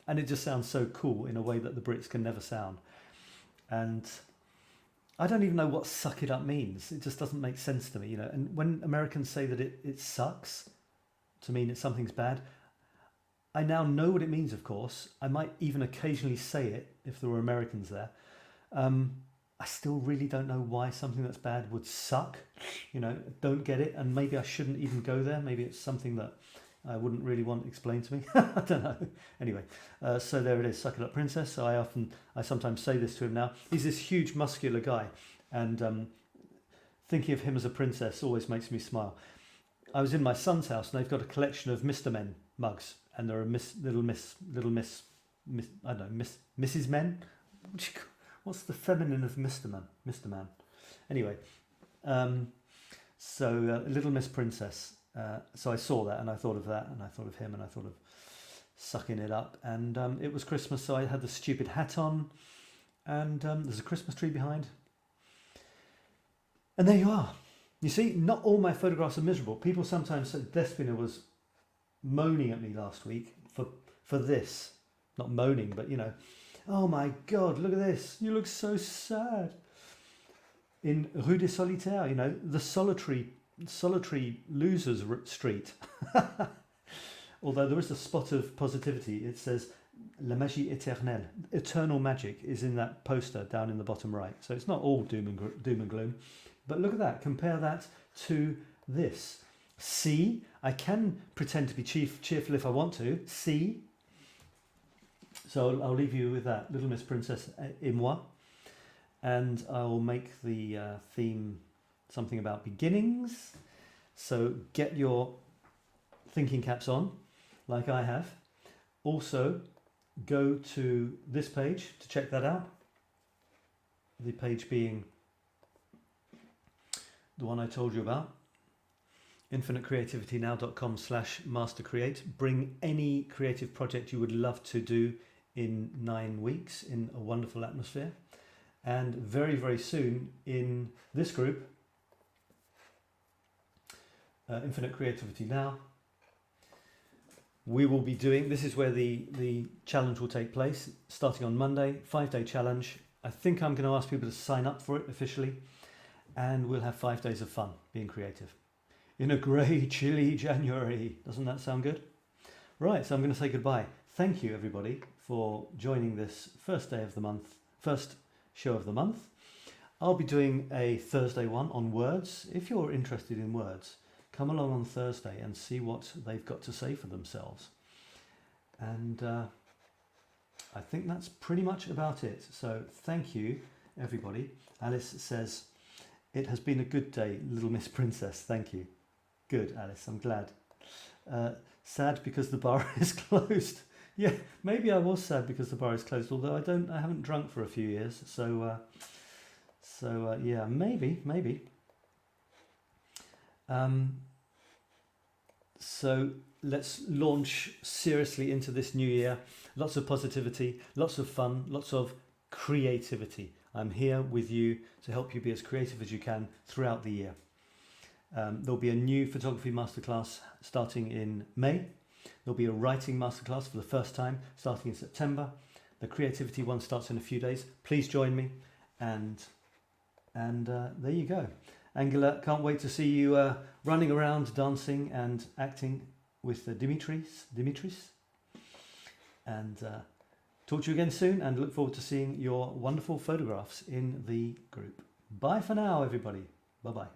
And it just sounds so cool in a way that the Brits can never sound. And I don't even know what suck it up means. It just doesn't make sense to me, And when Americans say that it sucks, to mean that something's bad, I now know what it means, of course. I might even occasionally say it if there were Americans there. I still really don't know why something that's bad would suck. Don't get it. And maybe I shouldn't even go there. Maybe it's something that I wouldn't really want explained to me. I don't know. Anyway, so there it is, suck it up, princess. So I sometimes say this to him now. He's this huge muscular guy, and thinking of him as a princess always makes me smile. I was in my son's house and they've got a collection of Mr. Men mugs, and there are Mrs. Men. What's the feminine of Mr. Man? Mr. Man. Anyway, so Little Miss Princess. So I saw that and I thought of that, and I thought of him, and I thought of sucking it up. And it was Christmas, so I had the stupid hat on, and there's a Christmas tree behind. And there you are. You see, not all my photographs are miserable. People sometimes say, Despina was moaning at me last week for this. Not moaning, but Oh my God, look at this. You look so sad. In Rue des Solitaires, you know, the solitary losers street. Although there is a spot of positivity. It says La magie éternelle, eternal magic, is in that poster down in the bottom right. So it's not all doom and gloom. But look at that. Compare that to this. See, I can pretend to be cheerful if I want to. See. So I'll leave you with that. Little Miss Princess et moi. And I'll make the theme something about beginnings. So get your thinking caps on, like I have. Also, go to this page to check that out. The page being the one I told you about. infinitecreativitynow.com/mastercreate. Bring any creative project you would love to do in 9 weeks in a wonderful atmosphere. And very, very soon in this group, Infinite Creativity Now, we will be doing, this is where the challenge will take place, starting on Monday, 5-day challenge. I think I'm going to ask people to sign up for it officially, and we'll have 5 days of fun being creative in a grey, chilly January. Doesn't that sound good? Right, so I'm going to say goodbye. Thank you, everybody, for joining this first show of the month. I'll be doing a Thursday one on words. If you're interested in words, come along on Thursday and see what they've got to say for themselves. And I think that's pretty much about it. So thank you, everybody. Alice says, it has been a good day, Little Miss Princess. Thank you. Good, Alice, I'm glad. Sad because the bar is closed. Yeah, maybe I was sad because the bar is closed, although I haven't drunk for a few years. So yeah, maybe. So let's launch seriously into this new year. Lots of positivity, lots of fun, lots of creativity. I'm here with you to help you be as creative as you can throughout the year. There'll be a new photography masterclass starting in May. There'll be a writing masterclass for the first time starting in September. The creativity one starts in a few days. Please join me, and there you go. Angela, can't wait to see you running around, dancing and acting with Dimitris. And talk to you again soon, and look forward to seeing your wonderful photographs in the group. Bye for now, everybody. Bye-bye.